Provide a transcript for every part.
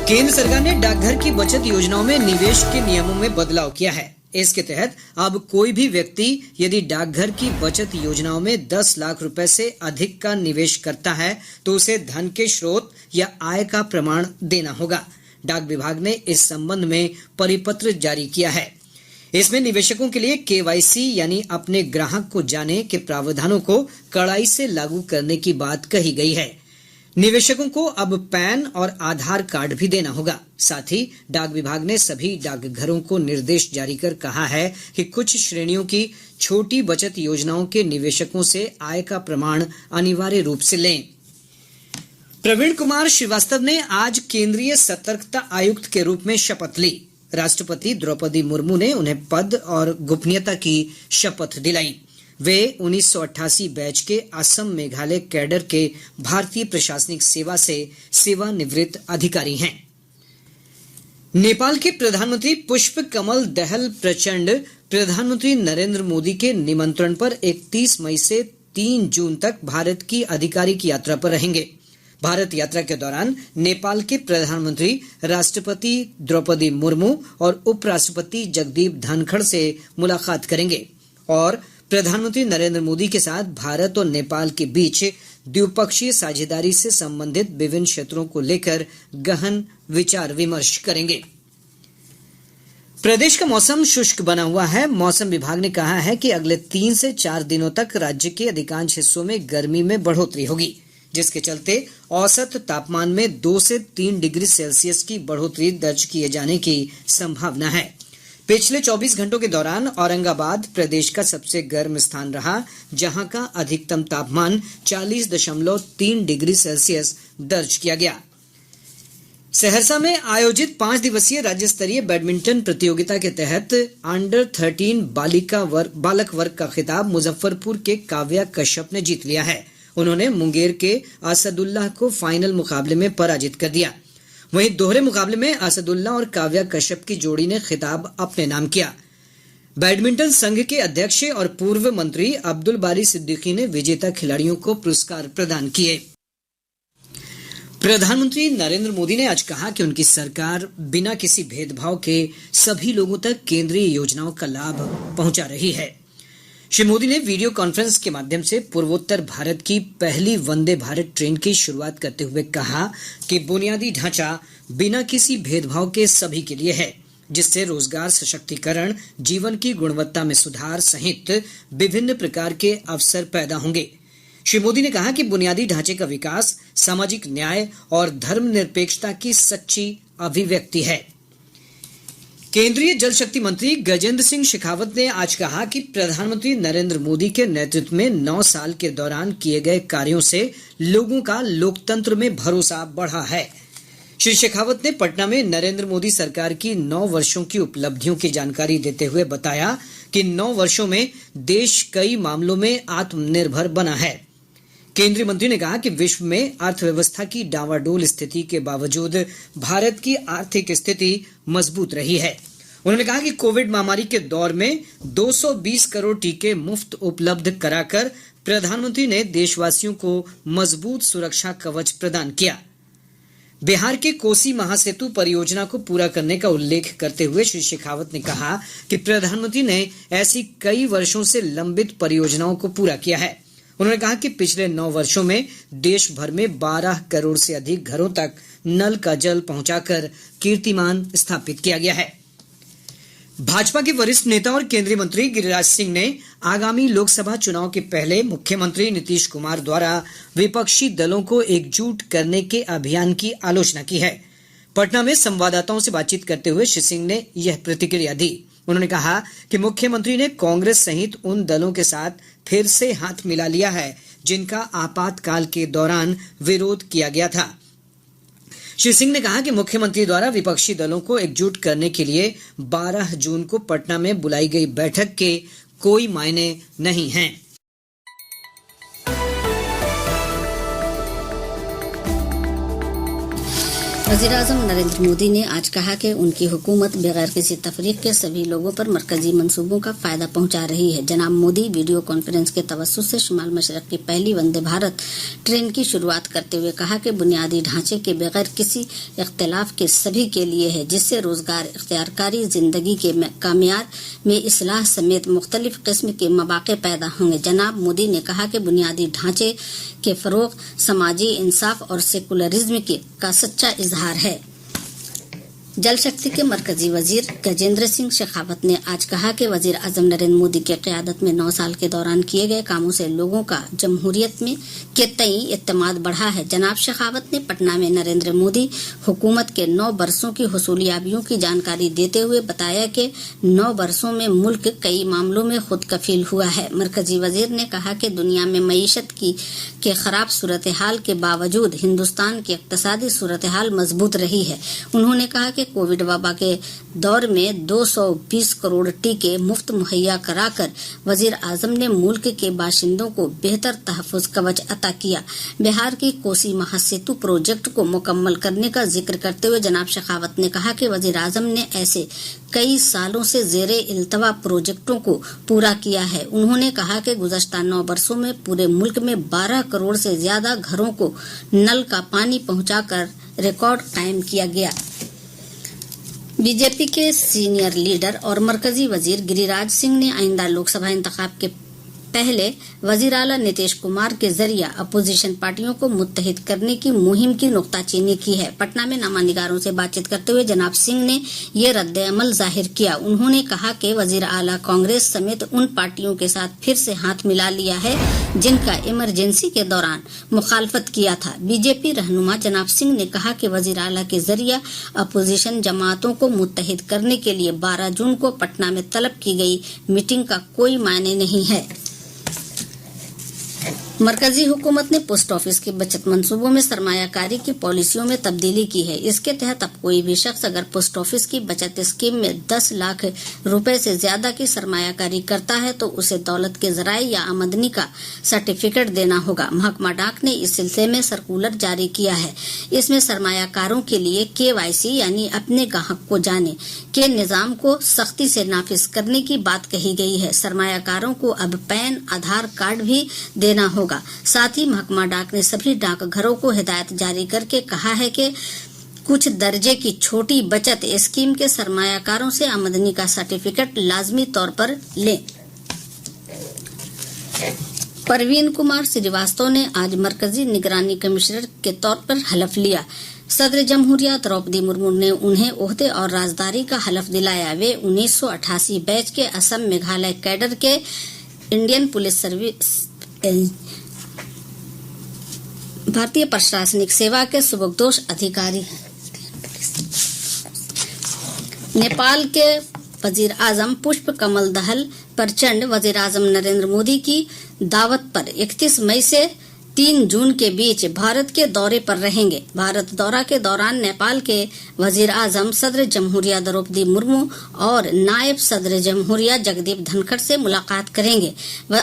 केंद्र सरकार ने डाकघर की बचत योजनाओं में निवेश के नियमों में बदलाव किया है। इसके तहत अब कोई भी व्यक्ति यदि डाकघर की बचत योजनाओं में 10 लाख रुपए से अधिक का निवेश करता है तो उसे धन के स्रोत या आय का प्रमाण देना होगा। डाक विभाग ने इस संबंध में परिपत्र जारी किया है। इसमें निवेशकों के लिए केवाईसी यानी अपने ग्राहक को जाने के प्रावधानों को कड़ाई से लागू करने की बात कही गई है। निवेशकों को अब पैन और आधार कार्ड भी देना होगा। साथ ही डाक विभाग ने सभी डाकघरों को निर्देश जारी कर कहा है कि कुछ श्रेणियों की छोटी बचत योजनाओं के निवेशकों से आय का प्रमाण अनिवार्य रूप से लें। प्रवीण कुमार श्रीवास्तव ने आज केंद्रीय सतर्कता आयुक्त के रूप में शपथ ली। राष्ट्रपति द्रौपदी मुर्मू ने उन्हें पद और गोपनीयता की शपथ दिलाई। वे 1988 बैच के असम मेघालय कैडर के भारतीय प्रशासनिक सेवा से सेवानिवृत्त अधिकारी हैं। नेपाल के प्रधानमंत्री पुष्प कमल दहल प्रचंड प्रधानमंत्री नरेंद्र मोदी के निमंत्रण पर 31 मई से 3 जून तक भारत की आधिकारिक यात्रा पर रहेंगे। भारत यात्रा के दौरान नेपाल के प्रधानमंत्री राष्ट्रपति द्रौपदी मुर्मू और उपराष्ट्रपति जगदीप धनखड़ से मुलाकात करेंगे और प्रधानमंत्री नरेंद्र मोदी के साथ भारत और नेपाल के बीच द्विपक्षीय साझेदारी से संबंधित विभिन्न क्षेत्रों को लेकर गहन विचार विमर्श करेंगे। प्रदेश का मौसम शुष्क बना हुआ है। मौसम विभाग ने कहा है कि अगले 3 से 4 दिनों तक राज्य के अधिकांश हिस्सों में गर्मी में बढ़ोतरी होगी, जिसके चलते औसत तापमान में 2 से 3 डिग्री सेल्सियस की बढ़ोतरी दर्ज किए जाने की संभावना है। पिछले 24 घंटों के दौरान औरंगाबाद प्रदेश का सबसे गर्म स्थान रहा, जहां का अधिकतम तापमान 40.3 डिग्री सेल्सियस दर्ज किया गया। सहरसा में आयोजित 5 दिवसीय राज्य स्तरीय बैडमिंटन प्रतियोगिता के तहत अंडर 13 बालक वर्ग का खिताब मुजफ्फरपुर के काव्या कश्यप ने जीत लिया है। उन्होंने मुंगेर के असदुल्लाह को फाइनल मुकाबले में पराजित कर दिया। वहीं दोहरे मुकाबले में असदुल्ला और काव्या कश्यप की जोड़ी ने खिताब अपने नाम किया। बैडमिंटन संघ के अध्यक्ष और पूर्व मंत्री अब्दुल बारी सिद्दीकी ने विजेता खिलाड़ियों को पुरस्कार प्रदान किए। प्रधानमंत्री नरेंद्र मोदी ने आज कहा कि उनकी सरकार बिना किसी भेदभाव के सभी लोगों तक केंद्रीय योजनाओं का लाभ पहुंचा रही है। श्री मोदी ने वीडियो कॉन्फ्रेंस के माध्यम से पूर्वोत्तर भारत की पहली वंदे भारत ट्रेन की शुरुआत करते हुए कहा कि बुनियादी ढांचा बिना किसी भेदभाव के सभी के लिए है, जिससे रोजगार, सशक्तिकरण, जीवन की गुणवत्ता में सुधार सहित विभिन्न प्रकार के अवसर पैदा होंगे। श्री मोदी ने कहा कि बुनियादी ढांचे का विकास सामाजिक न्याय और धर्मनिरपेक्षता की सच्ची अभिव्यक्ति है। केंद्रीय जल शक्ति मंत्री गजेंद्र सिंह शेखावत ने आज कहा कि प्रधानमंत्री नरेंद्र मोदी के नेतृत्व में 9 साल के दौरान किए गए कार्यों से लोगों का लोकतंत्र में भरोसा बढ़ा है। श्री शेखावत ने पटना में नरेंद्र मोदी सरकार की 9 वर्षों की उपलब्धियों की जानकारी देते हुए बताया कि 9 वर्षों में देश कई मामलों में आत्मनिर्भर बना है। केंद्रीय मंत्री ने कहा कि विश्व में अर्थव्यवस्था की डावाडोल स्थिति के बावजूद भारत की आर्थिक स्थिति मजबूत रही है। उन्होंने कहा कि कोविड महामारी के दौर में 220 करोड़ टीके मुफ्त उपलब्ध कराकर प्रधानमंत्री ने देशवासियों को मजबूत सुरक्षा कवच प्रदान किया। बिहार के कोसी महासेतु परियोजना को पूरा करने का उल्लेख करते हुए श्री शेखावत ने कहा कि प्रधानमंत्री ने ऐसी कई वर्षों से लंबित परियोजनाओं को पूरा किया है। उन्होंने कहा कि पिछले 9 वर्षों में देश भर में 12 करोड़ से अधिक घरों तक नल का जल पहुंचाकर कीर्तिमान स्थापित किया गया है। भाजपा के वरिष्ठ नेता और केंद्रीय मंत्री गिरिराज सिंह ने आगामी लोकसभा चुनाव के पहले मुख्यमंत्री नीतीश कुमार द्वारा विपक्षी दलों को एकजुट करने के अभियान की आलोचना की है। पटना में संवाददाताओं से बातचीत करते हुए श्री सिंह ने यह प्रतिक्रिया दी। उन्होंने कहा कि मुख्यमंत्री ने कांग्रेस सहित उन दलों के साथ फिर से हाथ मिला लिया है जिनका आपातकाल के दौरान विरोध किया गया था। श्री सिंह ने कहा कि मुख्यमंत्री द्वारा विपक्षी दलों को एकजुट करने के लिए 12 जून को पटना में बुलाई गई बैठक के कोई मायने नहीं हैं। वज़ीर-ए-आज़म नरेंद्र मोदी ने आज कहा कि उनकी हुकूमत बगैर किसी तफरीक के सभी लोगों पर मरकजी मंसूबों का फायदा पहुंचा रही है। जनाब मोदी वीडियो कॉन्फ्रेंस के तवस्सुत से शुमाल मशरक की पहली वंदे भारत ट्रेन की शुरुआत करते हुए कहा कि बुनियादी ढांचे के बगैर किसी इख्तिलाफ के सभी के लिए है, जिससे रोजगार, इख्तियारकारी जिंदगी के कामयाब में इस्लाह समेत मुख्तलिफ किस्म के मौक़े पैदा होंगे। जनाब मोदी ने कहा कि बुनियादी ढांचे के फरोग समाजी इंसाफ और सेकुलरिज्म का सच्चा इजहार है। जल शक्ति के मरकजी वजीर गजेंद्र सिंह शेखावत ने आज कहा कि वजीर आजम नरेंद्र मोदी की क़यादत में 9 साल के दौरान किए गए कामों से लोगों का जमहूरियत में के तई इत्तेमाद बढ़ा है। जनाब शेखावत ने पटना में नरेंद्र मोदी हुकूमत के 9 बरसों की हुसूलियाबियों की जानकारी देते हुए बताया कि 9 बरसों में मुल्क कई मामलों में खुद कफील हुआ है। मरकजी वजीर ने कहा कि दुनिया में मईशत के खराब सूरत हाल के बावजूद हिंदुस्तान की इक्तसादी सूरत हाल मजबूत रही है। उन्होंने कहा कि कोविड वबा के दौर में 220 करोड़ टीके मुफ्त मुहैया कराकर वजीर आजम ने मुल्क के बाशिंदों को बेहतर तहफ़्फ़ुज़ कवच अता किया। बिहार की कोसी महासेतु प्रोजेक्ट को मुकम्मल करने का जिक्र करते हुए जनाब शेखावत ने कहा कि वजीर आजम ने ऐसे कई सालों से जेरे इल्तवा प्रोजेक्टों को पूरा किया है। उन्होंने कहा कि गुज़श्ता 9 वर्षों में पूरे मुल्क में 12 करोड़ से ज्यादा घरों को नल का पानी पहुंचाकर रिकॉर्ड कायम किया गया। बीजेपी के सीनियर लीडर और मरकजी वजीर गिरिराज सिंह ने आइंदा लोकसभा इंतखाब के पहले वजीर आला नीतीश कुमार के जरिए अपोजिशन पार्टियों को मुत्तहिद करने की मुहिम की नुक्ताचीनी की है। पटना में नामानिगारों से बातचीत करते हुए जनाब सिंह ने ये रद्द-ए-अमल जाहिर किया। उन्होंने कहा कि वजीर आला कांग्रेस समेत उन पार्टियों के साथ फिर से हाथ मिला लिया है जिनका इमरजेंसी के दौरान मुखालफत किया था। बीजेपी रहनुमा जनाब सिंह ने कहा कि वजीर आला के जरिए अपोजिशन जमातों को मुत्तहिद करने के लिए 12 जून को पटना में तलब की गई मीटिंग का कोई मायने नहीं है। मरकजी हुकूमत ने पोस्ट ऑफिस के बचत मंसूबों में सरमायाकारी की पॉलिसियों में तब्दीली की है। इसके तहत अब कोई भी शख्स अगर पोस्ट ऑफिस की बचत स्कीम में 10 लाख रुपए से ज्यादा की सरमायाकारी करता है तो उसे दौलत के जराये या आमदनी का सर्टिफिकेट देना होगा। महकमा डाक ने इस सिलसिले में सर्कुलर जारी किया है। इसमें सरमायाकारों के लिए KYC यानी अपने ग्राहक को जाने के निजाम को सख्ती से नाफिज करने की बात कही गई है। सरमायाकारों को अब पैन, आधार कार्ड भी देना होगा। साथ ही महकमा डाक ने सभी डाकघरों को हिदायत जारी करके कहा है कि कुछ दर्जे की छोटी बचत स्कीम के सरमायाकारों से आमदनी का सर्टिफिकेट लाजमी तौर पर लें। परवीन कुमार श्रीवास्तव ने आज मरकजी निगरानी कमिश्नर के तौर पर हलफ लिया। सदर जमहूरिया द्रौपदी मुर्मू ने उन्हें ओहदे और राजदारी का हलफ दिलाया। वे 1988 बैच के असम मेघालय कैडर के इंडियन पुलिस सर्विस भारतीय प्रशासनिक सेवा के सुबकदोश अधिकारी। नेपाल के वजीर आजम पुष्प कमल दहल प्रचंड वजीर आजम नरेंद्र मोदी की दावत पर 31 मई से 3 जून के बीच भारत के दौरे पर रहेंगे। भारत दौरा के दौरान नेपाल के वजीर आजम सदर जमहूरिया द्रौपदी मुर्मू और नायब सदर जमहूरिया जगदीप धनखड़ से मुलाकात करेंगे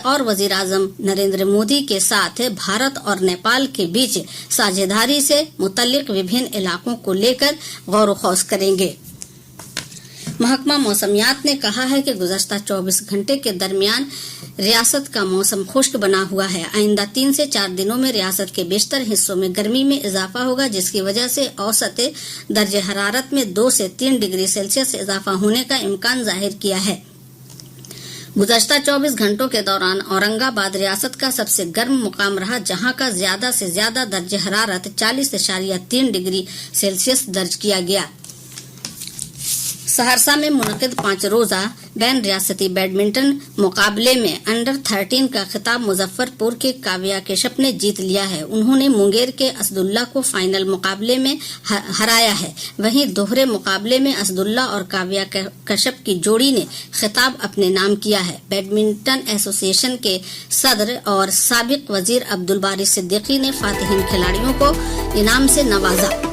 और वजीर आजम नरेंद्र मोदी के साथ भारत और नेपाल के बीच साझेदारी से मुतल्लिक विभिन्न इलाकों को लेकर गौर-व-खौज करेंगे। महकमा मौसमियात ने कहा है कि गुज़श्ता 24 घंटे के दरमियान रियासत का मौसम खुश्क बना हुआ है। आइंदा 3 से 4 दिनों में रियासत के बेशतर हिस्सों में गर्मी में इजाफा होगा, जिसकी वजह से औसत दर्जे हरारत में 2 से 3 डिग्री सेल्सियस इजाफा होने का इम्कान जाहिर किया है। गुज़श्ता 24 घंटों के दौरान औरंगाबाद रियासत का सबसे गर्म मुकाम रहा, जहां का ज्यादा से ज्यादा दर्जे हरारत 40.3 डिग्री सेल्सियस दर्ज किया गया। सहरसा में मुनक़िद 5 रोजा बैन रियासती बैडमिंटन मुकाबले में अंडर 13 का खिताब मुजफ्फरपुर के काव्या कश्यप ने जीत लिया है। उन्होंने मुंगेर के असदुल्ला को फाइनल मुकाबले में हराया है। वहीं दोहरे मुकाबले में असदुल्ला और काव्या कश्यप की जोड़ी ने खिताब अपने नाम किया है। बैडमिंटन एसोसिएशन के सदर और साबिक वजीर अब्दुल बारी सिद्दीकी ने फातिहीन खिलाड़ियों को इनाम से नवाजा।